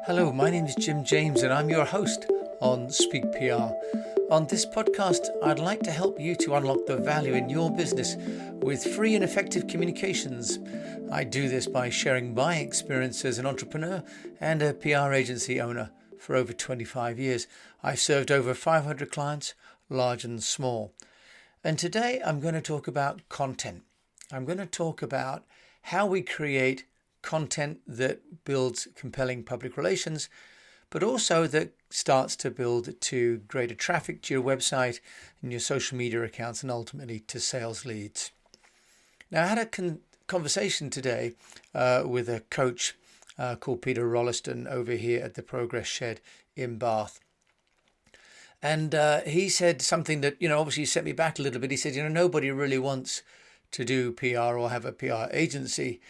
Hello, my name is Jim James and I'm your host on Speak PR. On this podcast, I'd like to help you to unlock the value in your business with free and effective communications. I do this by sharing my experience as an entrepreneur and a PR agency owner for over 25 years. I've served over 500 clients, large and small. And today I'm going to talk about content. I'm going to talk about how we create content that builds compelling public relations, but also that starts to build to greater traffic to your website and your social media accounts and ultimately to sales leads. Now, I had a conversation today with a coach called Peter Rolliston over here at the Progress Shed in Bath. And he said something that, obviously set me back a little bit. He said, nobody really wants to do PR or have a PR agency.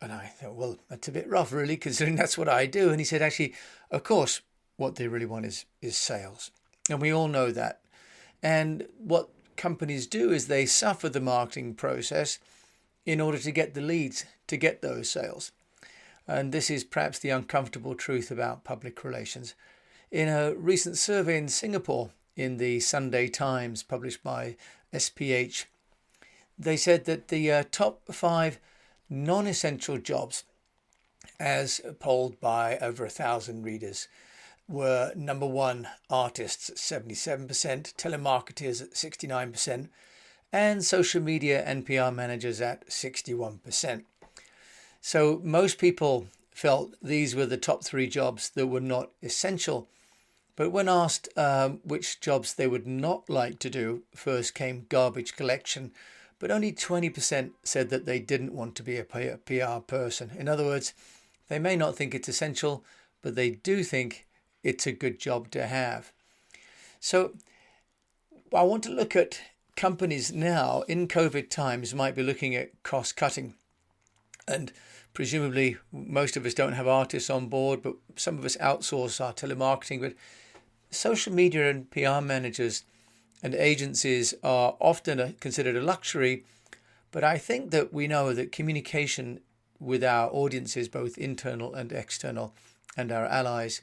And I thought, well, that's a bit rough, really, considering that's what I do. And he said, actually, of course, what they really want is sales. And we all know that. And what companies do is they suffer the marketing process in order to get the leads, to get those sales. And this is perhaps the uncomfortable truth about public relations. In a recent survey in Singapore, in the Sunday Times, published by SPH, they said that the top 5 non-essential jobs, as polled by over 1,000 readers, were number 1, artists at 77%, telemarketers at 69%, and social media and PR managers at 61%. So most people felt these were the top 3 jobs that were not essential. But when asked which jobs they would not like to do, first came garbage collection, but only 20% said that they didn't want to be a PR person. In other words, they may not think it's essential, but they do think it's a good job to have. So I want to look at companies now in COVID times might be looking at cost cutting. And presumably most of us don't have artists on board, but some of us outsource our telemarketing. But social media and PR managers and agencies are often considered a luxury, but I think that we know that communication with our audiences, both internal and external, and our allies,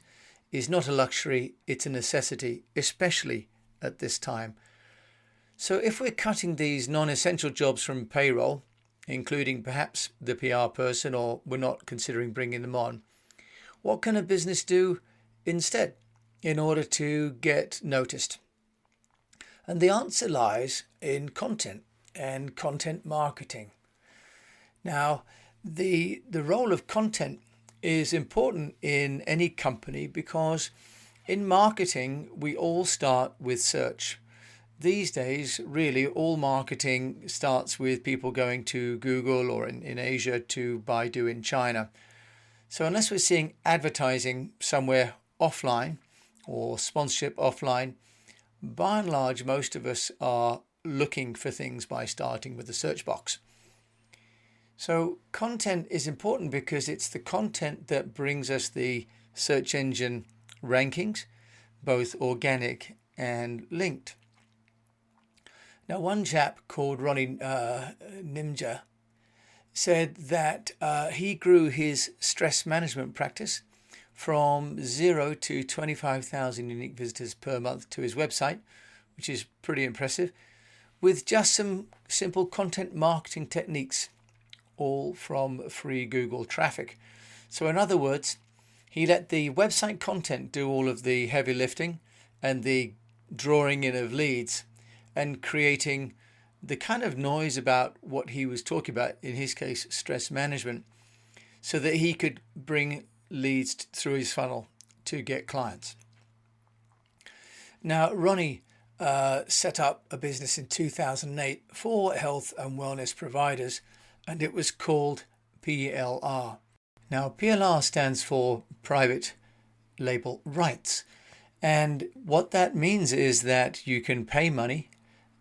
is not a luxury, it's a necessity, especially at this time. So if we're cutting these non-essential jobs from payroll, including perhaps the PR person, or we're not considering bringing them on, what can a business do instead in order to get noticed? And the answer lies in content and content marketing. Now, the role of content is important in any company because in marketing, we all start with search. These days, really, all marketing starts with people going to Google or in Asia to Baidu in China. So unless we're seeing advertising somewhere offline or sponsorship offline, by and large, most of us are looking for things by starting with the search box. So content is important because it's the content that brings us the search engine rankings, both organic and linked. Now, one chap called Ronnie Nimja said that he grew his stress management practice from 0 to 25,000 unique visitors per month to his website, which is pretty impressive, with just some simple content marketing techniques, all from free Google traffic. So in other words, he let the website content do all of the heavy lifting and the drawing in of leads and creating the kind of noise about what he was talking about, in his case, stress management, so that he could bring leads through his funnel to get clients. Now, Ronnie set up a business in 2008 for health and wellness providers, and it was called PLR. Now, PLR stands for Private Label Rights, and what that means is that you can pay money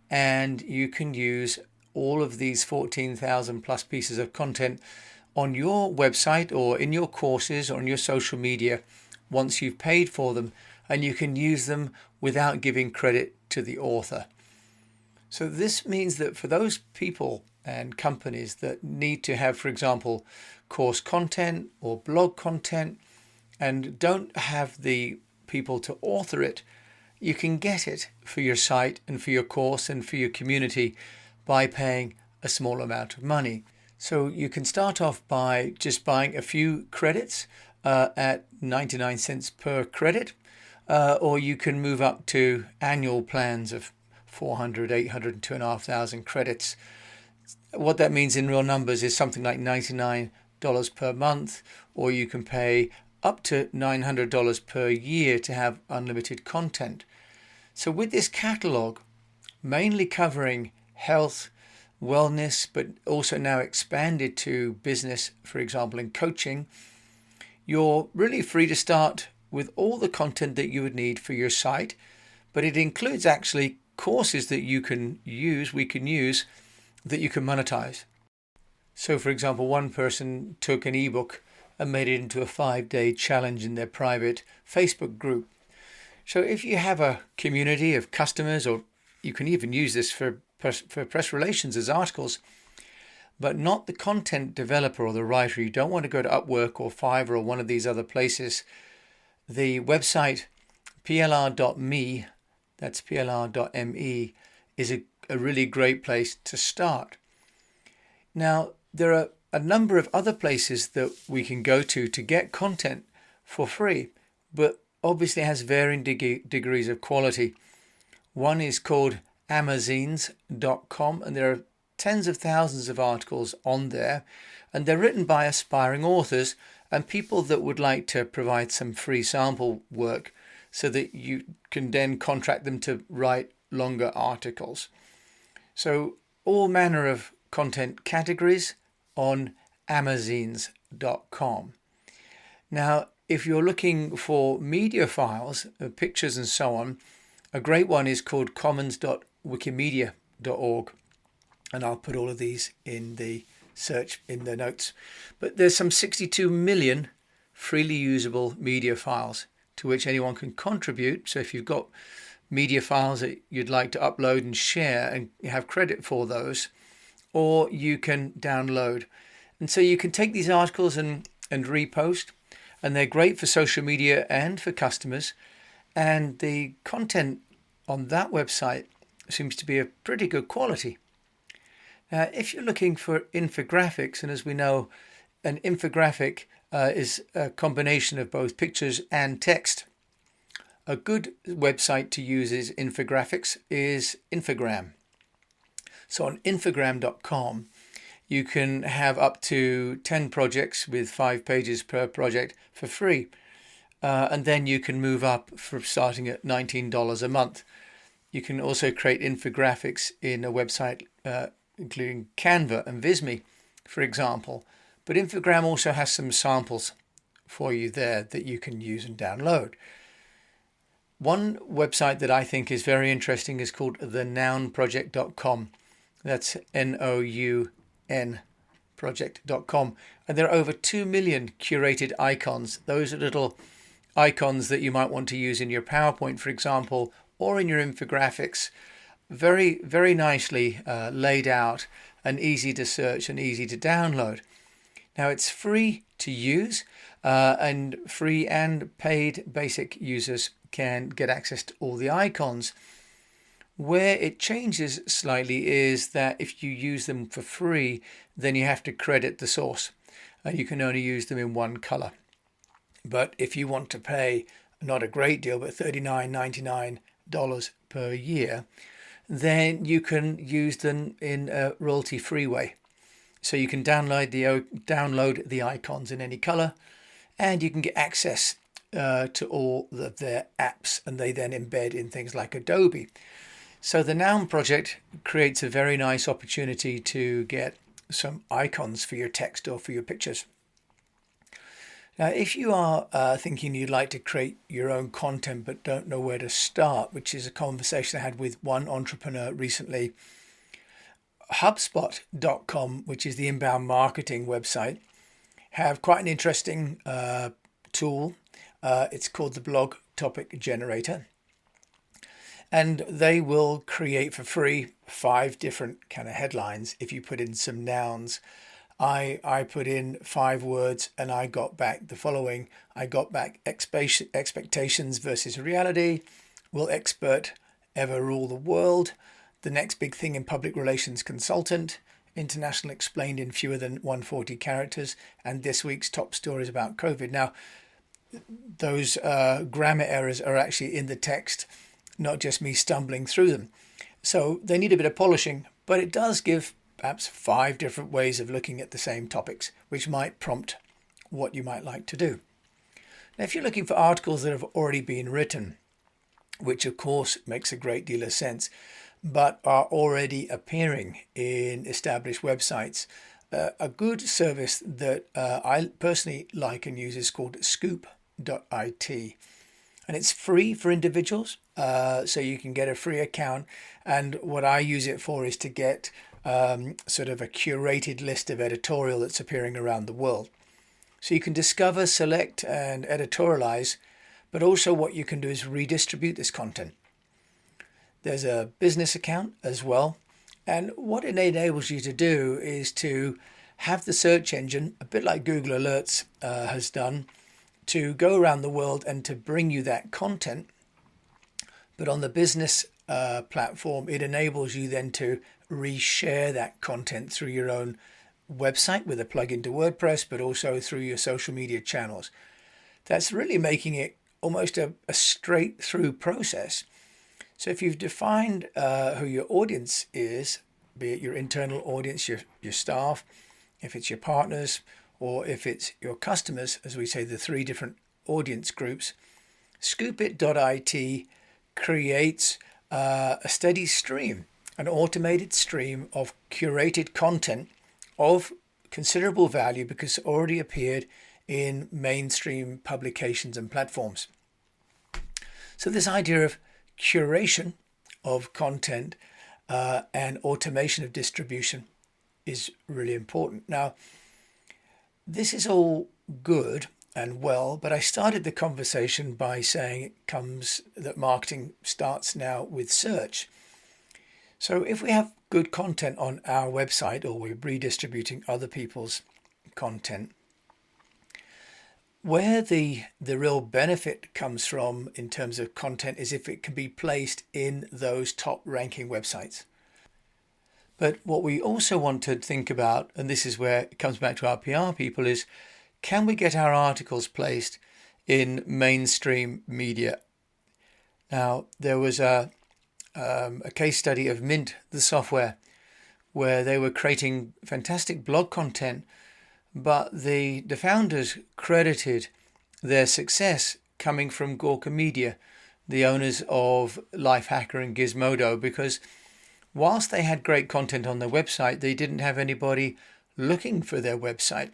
and you can use all of these 14,000 plus pieces of content on your website or in your courses or on your social media once you've paid for them, and you can use them without giving credit to the author. So this means that for those people and companies that need to have, for example, course content or blog content, and don't have the people to author it, you can get it for your site and for your course and for your community by paying a small amount of money. So you can start off by just buying a few credits at 99 cents per credit, or you can move up to annual plans of 400, 800, and 2,500 credits. What that means in real numbers is something like $99 per month, or you can pay up to $900 per year to have unlimited content. So with this catalogue, mainly covering health, wellness, but also now expanded to business, for example, in coaching, you're really free to start with all the content that you would need for your site, but it includes actually courses that we can use, that you can monetize. So for example, one person took an ebook and made it into a 5-day challenge in their private Facebook group. So if you have a community of customers, or you can even use this for press relations as articles, but not the content developer or the writer, you don't want to go to Upwork or Fiverr or one of these other places, the website plr.me, that's plr.me, is a really great place to start. Now, there are a number of other places that we can go to get content for free, but obviously has varying degrees of quality. One is called amazines.com, and there are tens of thousands of articles on there, and they're written by aspiring authors and people that would like to provide some free sample work so that you can then contract them to write longer articles. So all manner of content categories on amazines.com. Now, if you're looking for media files, pictures and so on, a great one is called commons.wikimedia.org. And I'll put all of these in the search in the notes. But there's some 62 million freely usable media files to which anyone can contribute. So if you've got media files that you'd like to upload and share and have credit for those, or you can download. And so you can take these articles and repost, and they're great for social media and for customers. And the content on that website seems to be of pretty good quality. Now, if you're looking for infographics, and as we know, an infographic is a combination of both pictures and text. A good website to use is infographics is Infogram. So on infogram.com, you can have up to 10 projects with 5 pages per project for free. And then you can move up from starting at $19 a month. You can also create infographics in a website including Canva and Visme, for example. But Infogram also has some samples for you there that you can use and download. One website that I think is very interesting is called thenounproject.com. That's NOUN project.com. And there are over 2 million curated icons. Those are little icons that you might want to use in your PowerPoint, for example, or in your infographics. Very, very nicely laid out and easy to search and easy to download. Now, it's free to use, and free and paid basic users can get access to all the icons. Where it changes slightly is that if you use them for free, then you have to credit the source, and you can only use them in one color. But if you want to pay not a great deal, but $39.99 per year, then you can use them in a royalty-free way. So you can download the icons in any color, and you can get access to all of their apps, and they then embed in things like Adobe. So the Noun project creates a very nice opportunity to get some icons for your text or for your pictures. Now, if you are thinking you'd like to create your own content but don't know where to start, which is a conversation I had with one entrepreneur recently, HubSpot.com, which is the inbound marketing website, have quite an interesting tool. It's called the Blog Topic Generator. And they will create for free 5 different kind of headlines if you put in some nouns. I put in 5 words and I got back the following. I got back expectations versus reality. Will expert ever rule the world? The next big thing in public relations consultant. International explained in fewer than 140 characters. And this week's top stories about COVID. Now, those grammar errors are actually in the text, not just me stumbling through them. So they need a bit of polishing, but it does give perhaps 5 different ways of looking at the same topics, which might prompt what you might like to do. Now, if you're looking for articles that have already been written, which of course makes a great deal of sense, but are already appearing in established websites, a good service that I personally like and use is called scoop.it. And it's free for individuals, so you can get a free account. And what I use it for is to get sort of a curated list of editorial that's appearing around the world. So you can discover, select and editorialize, but also what you can do is redistribute this content. There's a business account as well. And what it enables you to do is to have the search engine, a bit like Google Alerts has done, to go around the world and to bring you that content. But on the business platform, it enables you then to reshare that content through your own website with a plugin to WordPress, but also through your social media channels. That's really making it almost a straight through process. So if you've defined who your audience is, be it your internal audience, your staff, if it's your partners, or if it's your customers, as we say, the 3 different audience groups, scoopit.it creates a steady stream, an automated stream of curated content of considerable value because it already appeared in mainstream publications and platforms. So this idea of curation of content and automation of distribution is really important. Now, this is all good and well, but I started the conversation by saying that marketing starts now with search. So if we have good content on our website, or we're redistributing other people's content, where the real benefit comes from in terms of content is if it can be placed in those top ranking websites. But what we also want to think about, and this is where it comes back to our PR people, is can we get our articles placed in mainstream media? Now, there was a case study of Mint, the software, where they were creating fantastic blog content, but the founders credited their success coming from Gawker Media, the owners of Lifehacker and Gizmodo, because whilst they had great content on their website, they didn't have anybody looking for their website.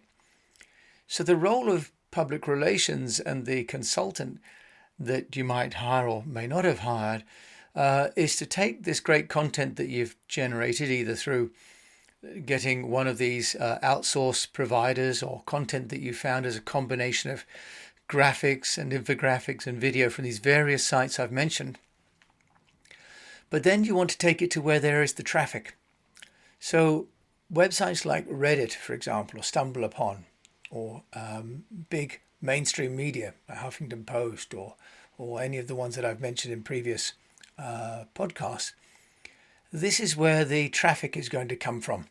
So the role of public relations and the consultant that you might hire or may not have hired is to take this great content that you've generated, either through getting one of these outsourced providers or content that you found as a combination of graphics and infographics and video from these various sites I've mentioned. But then you want to take it to where there is the traffic. So websites like Reddit, for example, or StumbleUpon, or big mainstream media like Huffington Post, or any of the ones that I've mentioned in previous podcasts, this is where the traffic is going to come from.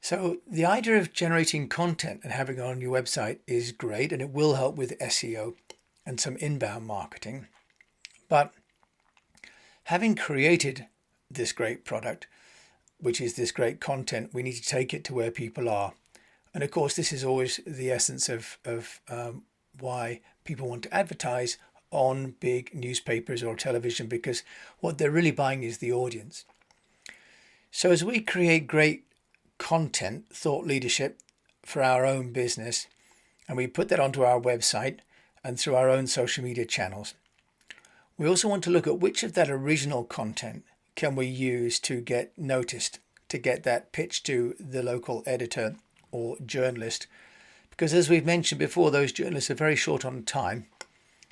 So the idea of generating content and having it on your website is great, and it will help with SEO and some inbound marketing. But having created this great product, which is this great content, we need to take it to where people are. And of course, this is always the essence of why people want to advertise on big newspapers or television, because what they're really buying is the audience. So as we create great content, thought leadership for our own business, and we put that onto our website and through our own social media channels, we also want to look at which of that original content can we use to get noticed, to get that pitch to the local editor or journalist. Because as we've mentioned before, those journalists are very short on time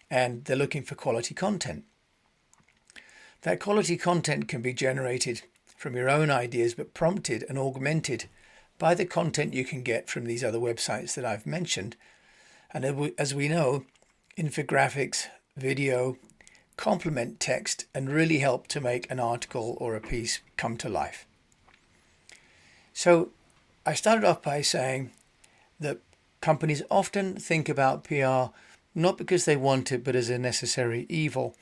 and they're looking for quality content. That quality content can be generated from your own ideas, but prompted and augmented by the content you can get from these other websites that I've mentioned. And as we know, infographics, video complement text and really help to make an article or a piece come to life. So I started off by saying that companies often think about PR not because they want it, but as a necessary evil.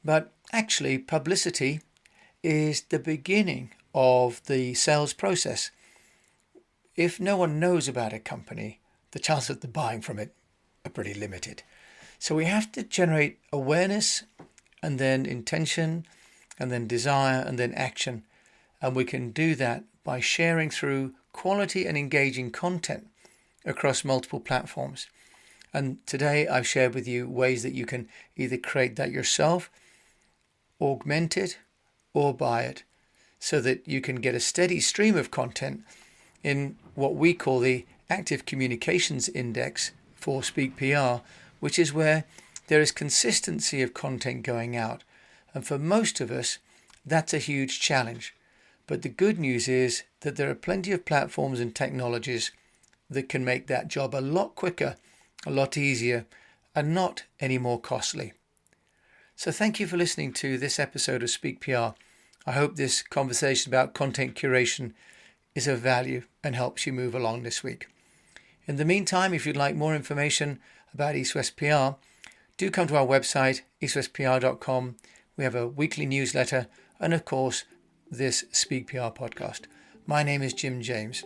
But actually, publicity is the beginning of the sales process. If no one knows about a company, the chances of them buying from it are pretty limited. So we have to generate awareness and then intention and then desire and then action. And we can do that by sharing through quality and engaging content across multiple platforms. And today I've shared with you ways that you can either create that yourself, augment it, or buy it, so that you can get a steady stream of content in what we call the Active Communications Index for Speak PR, which is where there is consistency of content going out. And for most of us, that's a huge challenge. But the good news is that there are plenty of platforms and technologies that can make that job a lot quicker, a lot easier, and not any more costly. So thank you for listening to this episode of Speak PR. I hope this conversation about content curation is of value and helps you move along this week. In the meantime, if you'd like more information about EastWest PR, do come to our website, eastwestpr.com. We have a weekly newsletter and, of course, this Speak PR podcast. My name is Jim James.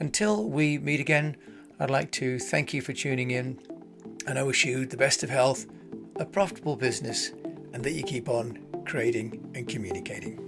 Until we meet again, I'd like to thank you for tuning in, and I wish you the best of health, a profitable business, and that you keep on creating and communicating.